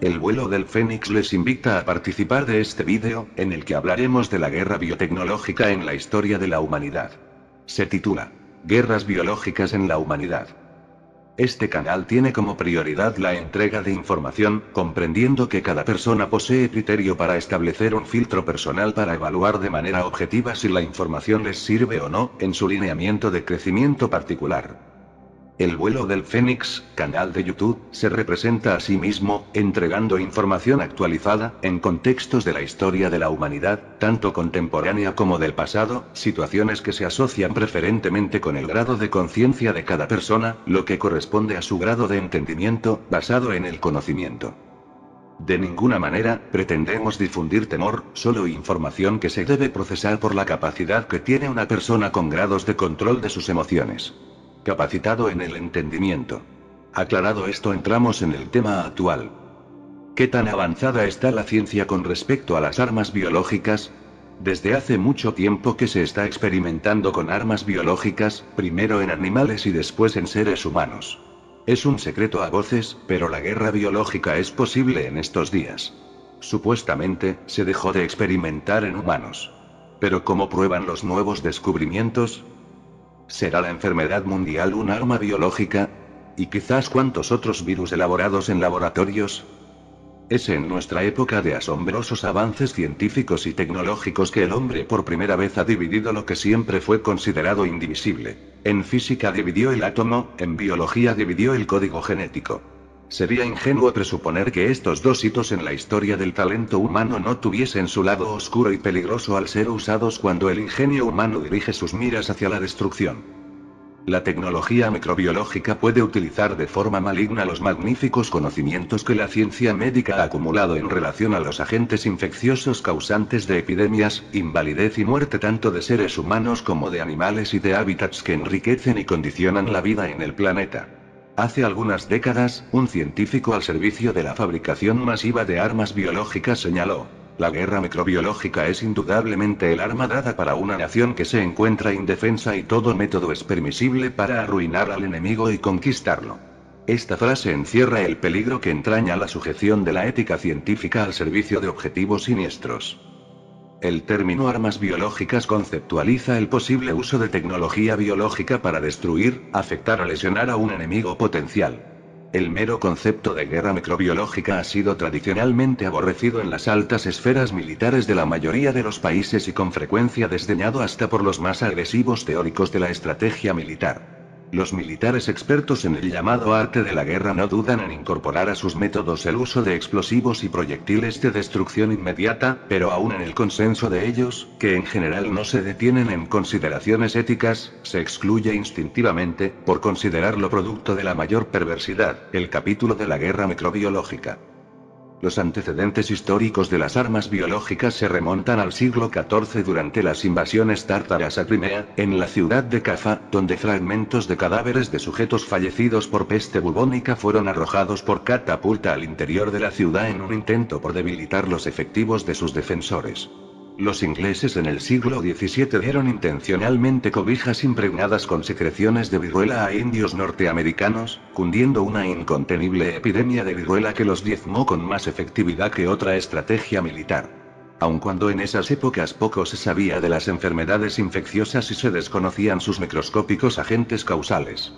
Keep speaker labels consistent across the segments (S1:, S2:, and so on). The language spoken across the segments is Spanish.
S1: El vuelo del Fénix les invita a participar de este vídeo, en el que hablaremos de la guerra biotecnológica en la historia de la humanidad. Se titula Guerras biológicas en la humanidad. Este canal tiene como prioridad la entrega de información, comprendiendo que cada persona posee criterio para establecer un filtro personal para evaluar de manera objetiva si la información les sirve o no, en su lineamiento de crecimiento particular. El vuelo del Fénix, canal de YouTube, se representa a sí mismo, entregando información actualizada, en contextos de la historia de la humanidad, tanto contemporánea como del pasado, situaciones que se asocian preferentemente con el grado de conciencia de cada persona, lo que corresponde a su grado de entendimiento, basado en el conocimiento. De ninguna manera, pretendemos difundir temor, solo información que se debe procesar por la capacidad que tiene una persona con grados de control de sus emociones. Capacitado en el entendimiento. Aclarado esto, entramos en el tema actual. ¿Qué tan avanzada está la ciencia con respecto a las armas biológicas? Desde hace mucho tiempo que se está experimentando con armas biológicas, primero en animales y después en seres humanos. Es un secreto a voces, pero la guerra biológica es posible en estos días. Supuestamente, se dejó de experimentar en humanos. Pero ¿cómo prueban los nuevos descubrimientos? ¿Será la enfermedad mundial un arma biológica? ¿Y quizás cuántos otros virus elaborados en laboratorios? Es en nuestra época de asombrosos avances científicos y tecnológicos que el hombre por primera vez ha dividido lo que siempre fue considerado indivisible. En física dividió el átomo, en biología dividió el código genético. Sería ingenuo presuponer que estos dos hitos en la historia del talento humano no tuviesen su lado oscuro y peligroso al ser usados cuando el ingenio humano dirige sus miras hacia la destrucción. La tecnología microbiológica puede utilizar de forma maligna los magníficos conocimientos que la ciencia médica ha acumulado en relación a los agentes infecciosos causantes de epidemias, invalidez y muerte tanto de seres humanos como de animales y de hábitats que enriquecen y condicionan la vida en el planeta. Hace algunas décadas, un científico al servicio de la fabricación masiva de armas biológicas señaló: la guerra microbiológica es indudablemente el arma dada para una nación que se encuentra indefensa y todo método es permisible para arruinar al enemigo y conquistarlo. Esta frase encierra el peligro que entraña la sujeción de la ética científica al servicio de objetivos siniestros. El término armas biológicas conceptualiza el posible uso de tecnología biológica para destruir, afectar o lesionar a un enemigo potencial. El mero concepto de guerra microbiológica ha sido tradicionalmente aborrecido en las altas esferas militares de la mayoría de los países y con frecuencia desdeñado hasta por los más agresivos teóricos de la estrategia militar. Los militares expertos en el llamado arte de la guerra no dudan en incorporar a sus métodos el uso de explosivos y proyectiles de destrucción inmediata, pero aún en el consenso de ellos, que en general no se detienen en consideraciones éticas, se excluye instintivamente, por considerarlo producto de la mayor perversidad, el capítulo de la guerra microbiológica. Los antecedentes históricos de las armas biológicas se remontan al siglo XIV durante las invasiones tártaras a Crimea, en la ciudad de Cafa, donde fragmentos de cadáveres de sujetos fallecidos por peste bubónica fueron arrojados por catapulta al interior de la ciudad en un intento por debilitar los efectivos de sus defensores. Los ingleses en el siglo XVII dieron intencionalmente cobijas impregnadas con secreciones de viruela a indios norteamericanos, cundiendo una incontenible epidemia de viruela que los diezmó con más efectividad que otra estrategia militar. Aun cuando en esas épocas poco se sabía de las enfermedades infecciosas y se desconocían sus microscópicos agentes causales.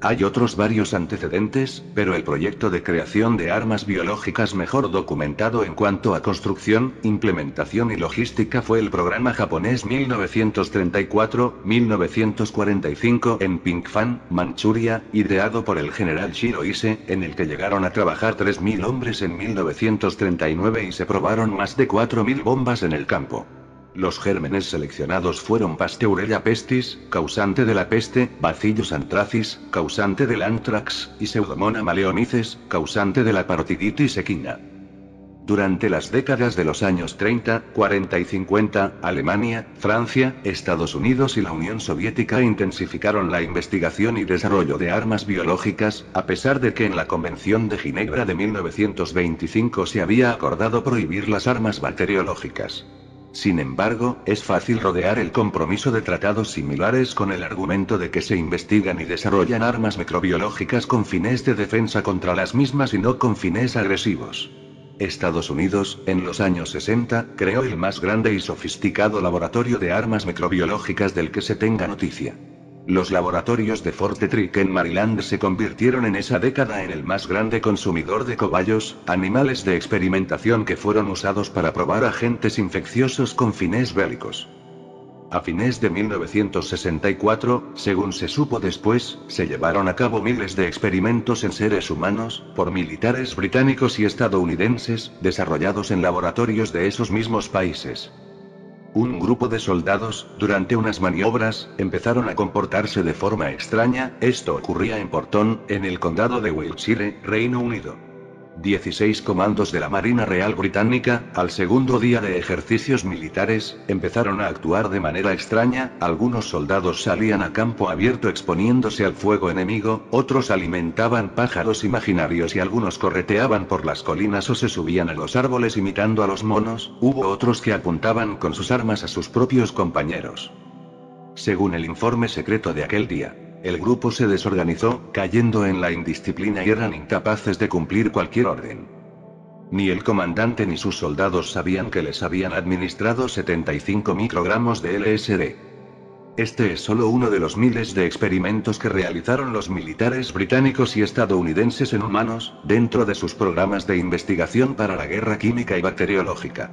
S1: Hay otros varios antecedentes, pero el proyecto de creación de armas biológicas mejor documentado en cuanto a construcción, implementación y logística fue el programa japonés 1934-1945 en Pingfan, Manchuria, ideado por el general Shiro Ise, en el que llegaron a trabajar 3.000 hombres en 1939 y se probaron más de 4.000 bombas en el campo. Los gérmenes seleccionados fueron Pasteurella pestis, causante de la peste, Bacillus anthracis, causante del anthrax, y Pseudomonas maleonices, causante de la parotiditis equina. Durante las décadas de los años 30, 40 y 50, Alemania, Francia, Estados Unidos y la Unión Soviética intensificaron la investigación y desarrollo de armas biológicas, a pesar de que en la Convención de Ginebra de 1925 se había acordado prohibir las armas bacteriológicas. Sin embargo, es fácil rodear el compromiso de tratados similares con el argumento de que se investigan y desarrollan armas microbiológicas con fines de defensa contra las mismas y no con fines agresivos. Estados Unidos, en los años 60, creó el más grande y sofisticado laboratorio de armas microbiológicas del que se tenga noticia. Los laboratorios de Fort Detrick en Maryland se convirtieron en esa década en el más grande consumidor de cobayos, animales de experimentación que fueron usados para probar agentes infecciosos con fines bélicos. A fines de 1964, según se supo después, se llevaron a cabo miles de experimentos en seres humanos, por militares británicos y estadounidenses, desarrollados en laboratorios de esos mismos países. Un grupo de soldados, durante unas maniobras, empezaron a comportarse de forma extraña. Esto ocurría en Porton, en el condado de Wiltshire, Reino Unido. 16 comandos de la Marina Real Británica, al segundo día de ejercicios militares, empezaron a actuar de manera extraña. Algunos soldados salían a campo abierto exponiéndose al fuego enemigo, otros alimentaban pájaros imaginarios y algunos correteaban por las colinas o se subían a los árboles imitando a los monos. Hubo otros que apuntaban con sus armas a sus propios compañeros. Según el informe secreto de aquel día, el grupo se desorganizó, cayendo en la indisciplina y eran incapaces de cumplir cualquier orden. Ni el comandante ni sus soldados sabían que les habían administrado 75 microgramos de LSD. Este es solo uno de los miles de experimentos que realizaron los militares británicos y estadounidenses en humanos, dentro de sus programas de investigación para la guerra química y bacteriológica.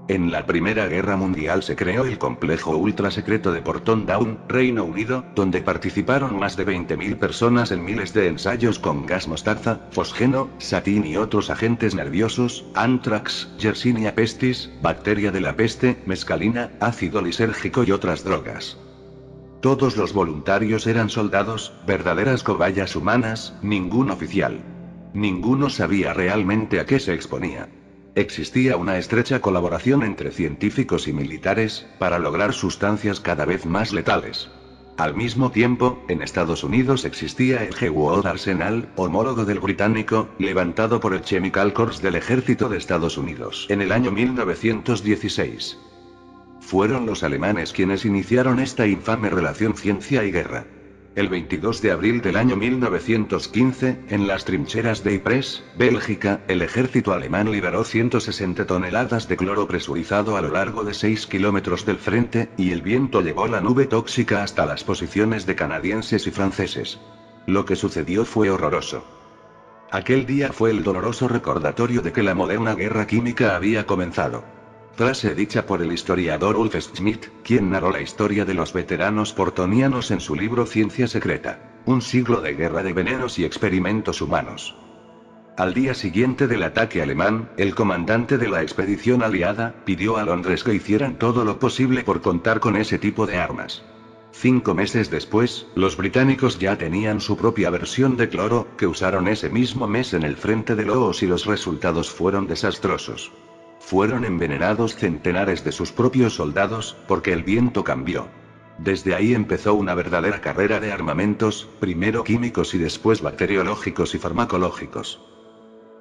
S1: En la Primera Guerra Mundial se creó el complejo ultrasecreto de Porton Down, Reino Unido, donde participaron más de 20.000 personas en miles de ensayos con gas mostaza, fosgeno, satín y otros agentes nerviosos, anthrax, Yersinia pestis, bacteria de la peste, mescalina, ácido lisérgico y otras drogas. Todos los voluntarios eran soldados, verdaderas cobayas humanas, ningún oficial. Ninguno sabía realmente a qué se exponía. Existía una estrecha colaboración entre científicos y militares, para lograr sustancias cada vez más letales. Al mismo tiempo, en Estados Unidos existía el G-Wood Arsenal, homólogo del británico, levantado por el Chemical Corps del Ejército de Estados Unidos en el año 1916. Fueron los alemanes quienes iniciaron esta infame relación ciencia y guerra. El 22 de abril del año 1915, en las trincheras de Ypres, Bélgica, el ejército alemán liberó 160 toneladas de cloro presurizado a lo largo de 6 kilómetros del frente, y el viento llevó la nube tóxica hasta las posiciones de canadienses y franceses. Lo que sucedió fue horroroso. Aquel día fue el doloroso recordatorio de que la moderna guerra química había comenzado. Frase dicha por el historiador Ulf Schmidt, quien narró la historia de los veteranos portonianos en su libro Ciencia Secreta. Un siglo de guerra de venenos y experimentos humanos. Al día siguiente del ataque alemán, el comandante de la expedición aliada pidió a Londres que hicieran todo lo posible por contar con ese tipo de armas. 5 meses después, los británicos ya tenían su propia versión de cloro, que usaron ese mismo mes en el frente de Loos y los resultados fueron desastrosos. Fueron envenenados centenares de sus propios soldados, porque el viento cambió. Desde ahí empezó una verdadera carrera de armamentos, primero químicos y después bacteriológicos y farmacológicos.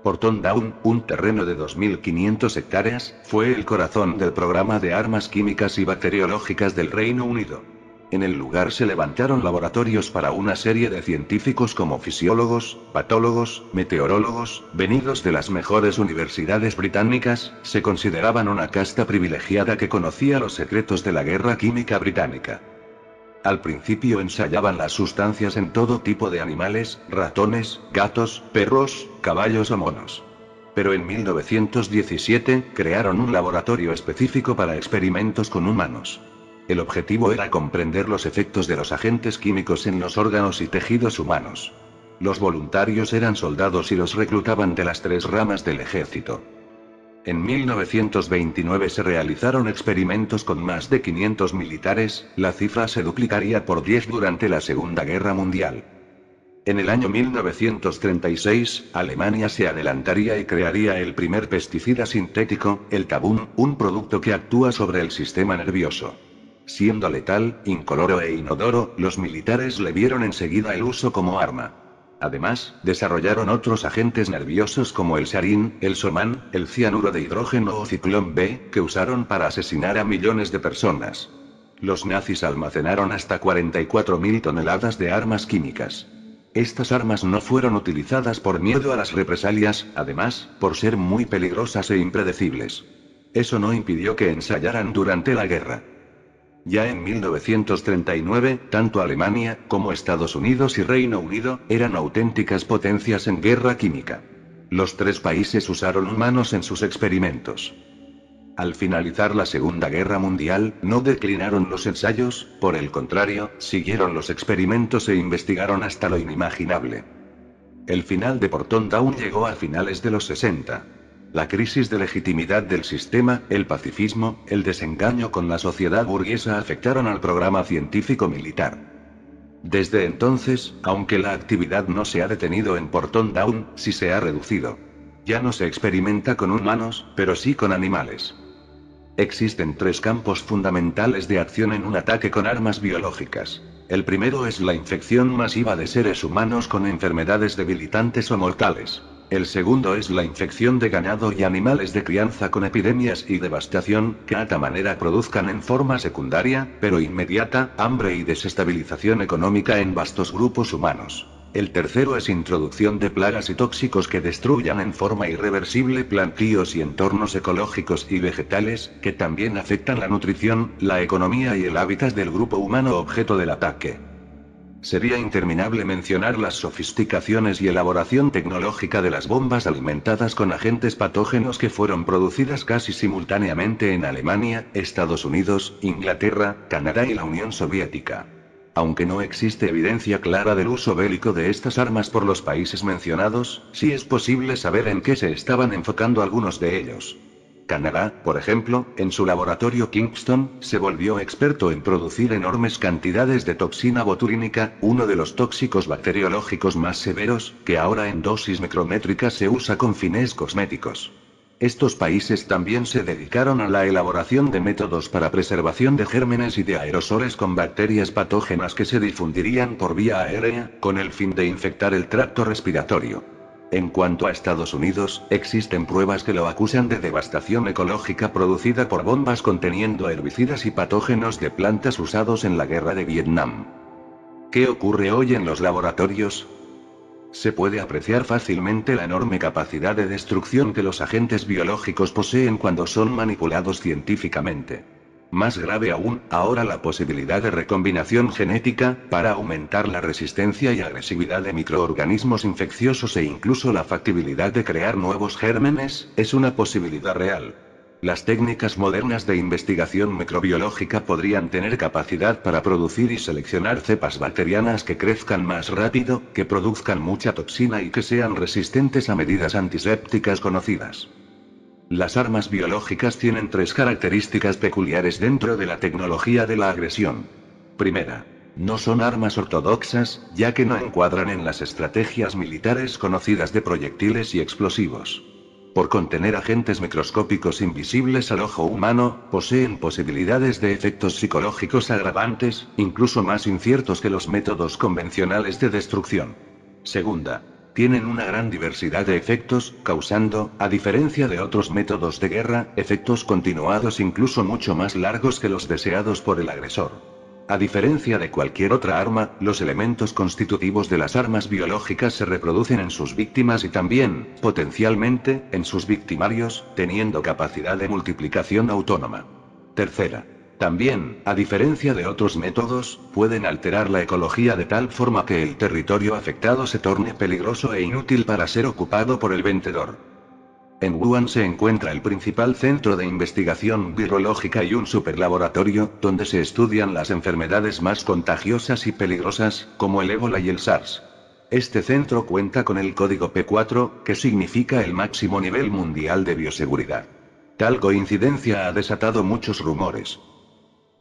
S1: Porton Down, un terreno de 2.500 hectáreas, fue el corazón del programa de armas químicas y bacteriológicas del Reino Unido. En el lugar se levantaron laboratorios para una serie de científicos como fisiólogos, patólogos, meteorólogos, venidos de las mejores universidades británicas. Se consideraban una casta privilegiada que conocía los secretos de la guerra química británica. Al principio ensayaban las sustancias en todo tipo de animales, ratones, gatos, perros, caballos o monos. Pero en 1917, crearon un laboratorio específico para experimentos con humanos. El objetivo era comprender los efectos de los agentes químicos en los órganos y tejidos humanos. Los voluntarios eran soldados y los reclutaban de las 3 ramas del ejército. En 1929 se realizaron experimentos con más de 500 militares, la cifra se duplicaría por 10 durante la Segunda Guerra Mundial. En el año 1936, Alemania se adelantaría y crearía el primer pesticida sintético, el Tabun, un producto que actúa sobre el sistema nervioso. Siendo letal, incoloro e inodoro, los militares le vieron enseguida el uso como arma. Además, desarrollaron otros agentes nerviosos como el sarín, el soman, el cianuro de hidrógeno o ciclón B, que usaron para asesinar a millones de personas. Los nazis almacenaron hasta 44.000 toneladas de armas químicas. Estas armas no fueron utilizadas por miedo a las represalias, además, por ser muy peligrosas e impredecibles. Eso no impidió que ensayaran durante la guerra. Ya en 1939, tanto Alemania, como Estados Unidos y Reino Unido, eran auténticas potencias en guerra química. Los tres países usaron humanos en sus experimentos. Al finalizar la Segunda Guerra Mundial, no declinaron los ensayos, por el contrario, siguieron los experimentos e investigaron hasta lo inimaginable. El final de Porton Down llegó a finales de los 60. La crisis de legitimidad del sistema, el pacifismo, el desengaño con la sociedad burguesa afectaron al programa científico militar. Desde entonces, aunque la actividad no se ha detenido en Porton Down, sí se ha reducido. Ya no se experimenta con humanos, pero sí con animales. Existen tres campos fundamentales de acción en un ataque con armas biológicas. El primero es la infección masiva de seres humanos con enfermedades debilitantes o mortales. El segundo es la infección de ganado y animales de crianza con epidemias y devastación, que a tal manera produzcan en forma secundaria, pero inmediata, hambre y desestabilización económica en vastos grupos humanos. El tercero es introducción de plagas y tóxicos que destruyan en forma irreversible plantíos y entornos ecológicos y vegetales, que también afectan la nutrición, la economía y el hábitat del grupo humano objeto del ataque. Sería interminable mencionar las sofisticaciones y elaboración tecnológica de las bombas alimentadas con agentes patógenos que fueron producidas casi simultáneamente en Alemania, Estados Unidos, Inglaterra, Canadá y la Unión Soviética. Aunque no existe evidencia clara del uso bélico de estas armas por los países mencionados, sí es posible saber en qué se estaban enfocando algunos de ellos. Canadá, por ejemplo, en su laboratorio Kingston, se volvió experto en producir enormes cantidades de toxina botulínica, uno de los tóxicos bacteriológicos más severos, que ahora en dosis micrométricas se usa con fines cosméticos. Estos países también se dedicaron a la elaboración de métodos para preservación de gérmenes y de aerosoles con bacterias patógenas que se difundirían por vía aérea, con el fin de infectar el tracto respiratorio. En cuanto a Estados Unidos, existen pruebas que lo acusan de devastación ecológica producida por bombas conteniendo herbicidas y patógenos de plantas usados en la guerra de Vietnam. ¿Qué ocurre hoy en los laboratorios? Se puede apreciar fácilmente la enorme capacidad de destrucción que los agentes biológicos poseen cuando son manipulados científicamente. Más grave aún, ahora la posibilidad de recombinación genética, para aumentar la resistencia y agresividad de microorganismos infecciosos e incluso la factibilidad de crear nuevos gérmenes, es una posibilidad real. Las técnicas modernas de investigación microbiológica podrían tener capacidad para producir y seleccionar cepas bacterianas que crezcan más rápido, que produzcan mucha toxina y que sean resistentes a medidas antisépticas conocidas. Las armas biológicas tienen tres características peculiares dentro de la tecnología de la agresión. Primera, no son armas ortodoxas, ya que no encuadran en las estrategias militares conocidas de proyectiles y explosivos. Por contener agentes microscópicos invisibles al ojo humano, poseen posibilidades de efectos psicológicos agravantes, incluso más inciertos que los métodos convencionales de destrucción. Segunda, tienen una gran diversidad de efectos, causando, a diferencia de otros métodos de guerra, efectos continuados incluso mucho más largos que los deseados por el agresor. A diferencia de cualquier otra arma, los elementos constitutivos de las armas biológicas se reproducen en sus víctimas y también, potencialmente, en sus victimarios, teniendo capacidad de multiplicación autónoma. Tercera. También, a diferencia de otros métodos, pueden alterar la ecología de tal forma que el territorio afectado se torne peligroso e inútil para ser ocupado por el vencedor. En Wuhan se encuentra el principal centro de investigación virológica y un superlaboratorio, donde se estudian las enfermedades más contagiosas y peligrosas, como el ébola y el SARS. Este centro cuenta con el código P4, que significa el máximo nivel mundial de bioseguridad. Tal coincidencia ha desatado muchos rumores.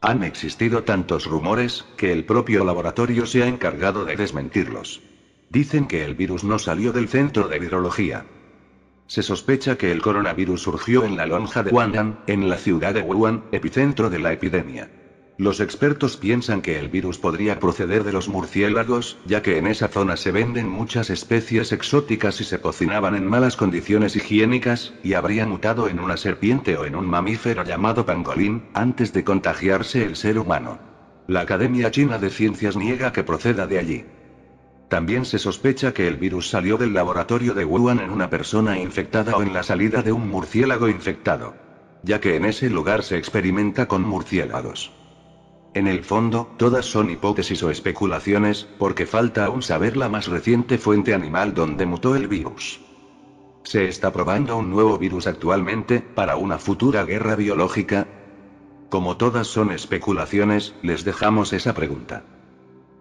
S1: Han existido tantos rumores, que el propio laboratorio se ha encargado de desmentirlos. Dicen que el virus no salió del centro de virología. Se sospecha que el coronavirus surgió en la lonja de Huang'an, en la ciudad de Wuhan, epicentro de la epidemia. Los expertos piensan que el virus podría proceder de los murciélagos, ya que en esa zona se venden muchas especies exóticas y se cocinaban en malas condiciones higiénicas, y habría mutado en una serpiente o en un mamífero llamado pangolín, antes de contagiarse el ser humano. La Academia China de Ciencias niega que proceda de allí. También se sospecha que el virus salió del laboratorio de Wuhan en una persona infectada o en la salida de un murciélago infectado, ya que en ese lugar se experimenta con murciélagos. En el fondo, todas son hipótesis o especulaciones, porque falta aún saber la más reciente fuente animal donde mutó el virus. ¿Se está probando un nuevo virus actualmente, para una futura guerra biológica? Como todas son especulaciones, les dejamos esa pregunta.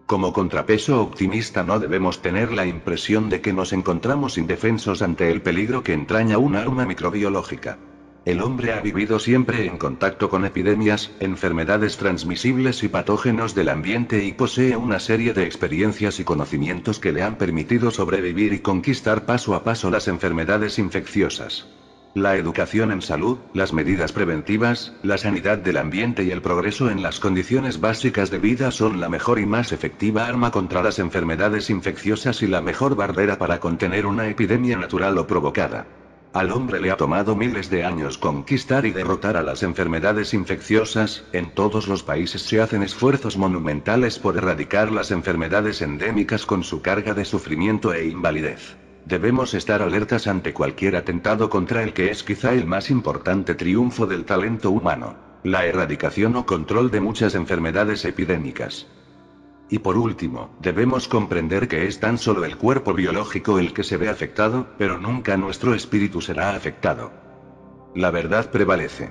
S1: Como contrapeso optimista no debemos tener la impresión de que nos encontramos indefensos ante el peligro que entraña un arma microbiológica. El hombre ha vivido siempre en contacto con epidemias, enfermedades transmisibles y patógenos del ambiente y posee una serie de experiencias y conocimientos que le han permitido sobrevivir y conquistar paso a paso las enfermedades infecciosas. La educación en salud, las medidas preventivas, la sanidad del ambiente y el progreso en las condiciones básicas de vida son la mejor y más efectiva arma contra las enfermedades infecciosas y la mejor barrera para contener una epidemia natural o provocada. Al hombre le ha tomado miles de años conquistar y derrotar a las enfermedades infecciosas, en todos los países se hacen esfuerzos monumentales por erradicar las enfermedades endémicas con su carga de sufrimiento e invalidez. Debemos estar alertas ante cualquier atentado contra el que es quizá el más importante triunfo del talento humano: la erradicación o control de muchas enfermedades epidémicas. Y por último, debemos comprender que es tan solo el cuerpo biológico el que se ve afectado, pero nunca nuestro espíritu será afectado. La verdad prevalece.